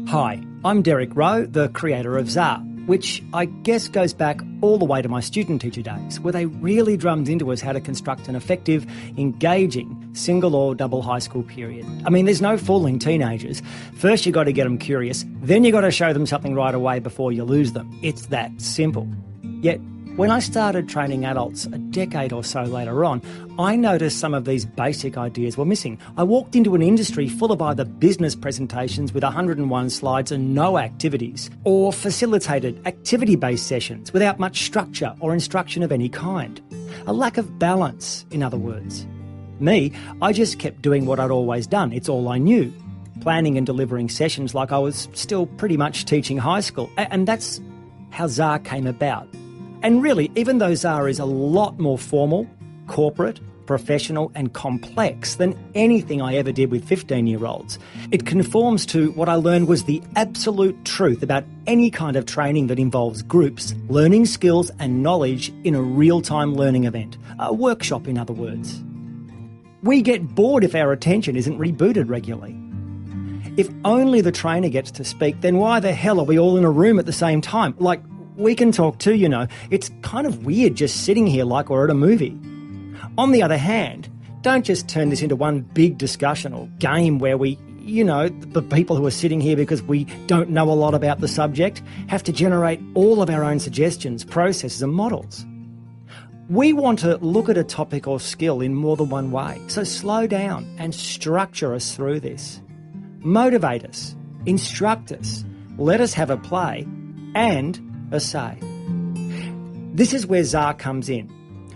Hi, I'm Derek Rowe, the creator of CSAR, which I guess goes back all the way to my student teacher days, where they really drummed into us how to construct an effective, engaging single or double high school period. I mean, there's no fooling teenagers. First you got to get them curious, then you got to show them something right away before you lose them. It's that simple. Yet, when I started training adults a decade or so later on, I noticed some of these basic ideas were missing. I walked into an industry full of either business presentations with 101 slides and no activities, or facilitated activity-based sessions without much structure or instruction of any kind. A lack of balance, in other words. Me, I just kept doing what I'd always done. It's all I knew. Planning and delivering sessions like I was still pretty much teaching high school. And that's how CSAR came about. And really, even though CSAR is a lot more formal, corporate, professional and complex than anything I ever did with 15-year-olds, it conforms to what I learned was the absolute truth about any kind of training that involves groups, learning skills and knowledge in a real-time learning event. A workshop, in other words. We get bored if our attention isn't rebooted regularly. If only the trainer gets to speak, then why the hell are we all in a room at the same time? Like, we can talk too, you know. It's kind of weird just sitting here like we're at a movie. On the other hand, don't just turn this into one big discussion or game where we, the people who are sitting here because we don't know a lot about the subject, have to generate all of our own suggestions, processes and models. We want to look at a topic or skill in more than one way, so slow down and structure us through this. Motivate us, instruct us, let us have a play and a say. This is where CSAR comes in.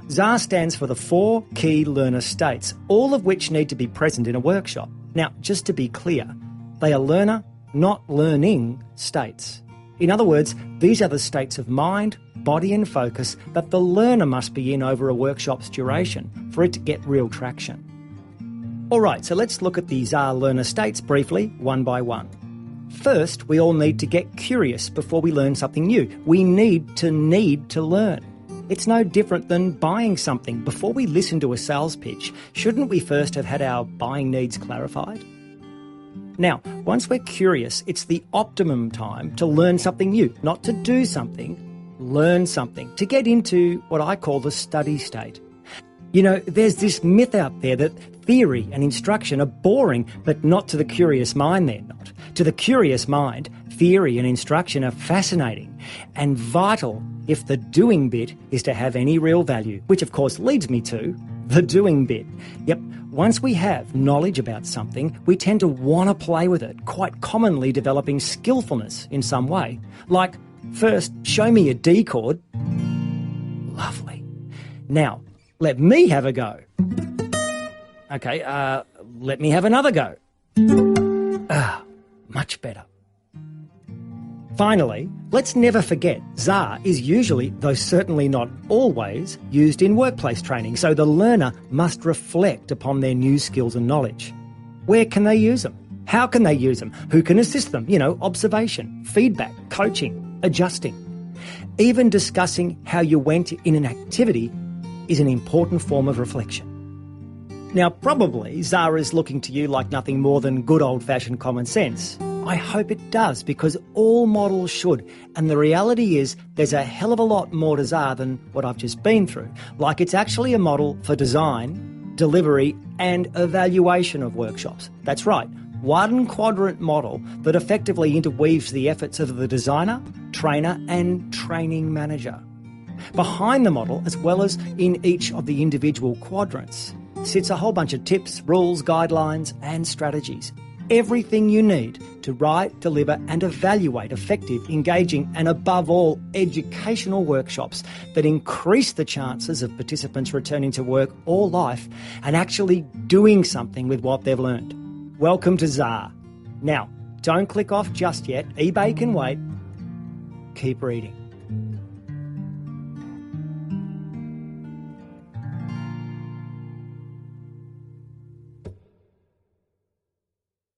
CSAR stands for the 4 key learner states, all of which need to be present in a workshop. Now, just to be clear, they are learner, not learning states. In other words, these are the states of mind, body and focus that the learner must be in over a workshop's duration for it to get real traction. All right, so let's look at the CSAR learner states briefly, one by one. First, we all need to get curious before we learn something new. We need to learn. It's no different than buying something. Before we listen to a sales pitch, shouldn't we first have had our buying needs clarified? Now, once we're curious, it's the optimum time to learn something new, not to do something, learn something, to get into what I call the study state. You know, there's this myth out there that theory and instruction are boring, but not to the curious mind, they're not. To the curious mind, theory and instruction are fascinating and vital if the doing bit is to have any real value, which of course leads me to the doing bit. Yep, once we have knowledge about something, we tend to want to play with it, quite commonly developing skillfulness in some way. Like, first, show me a D chord. Lovely. Now, let me have a go. Okay, let me have another go. Much better. Finally, let's never forget CSAR is usually, though certainly not always, used in workplace training, so the learner must reflect upon their new skills and knowledge. Where can they use them? How can they use them? Who can assist them? Observation, feedback, coaching, adjusting. Even discussing how you went in an activity is an important form of reflection. Now, probably CSAR is looking to you like nothing more than good old-fashioned common sense. I hope it does, because all models should. And the reality is there's a hell of a lot more to CSAR than what I've just been through. Like, it's actually a model for design, delivery and evaluation of workshops. That's right, one quadrant model that effectively interweaves the efforts of the designer, trainer and training manager. Behind the model, as well as in each of the individual quadrants, sits a whole bunch of tips, rules, guidelines and strategies. Everything you need to write, deliver and evaluate effective, engaging and above all, educational workshops that increase the chances of participants returning to work or life and actually doing something with what they've learned. Welcome to CSAR. Now, don't click off just yet. eBay can wait. Keep reading.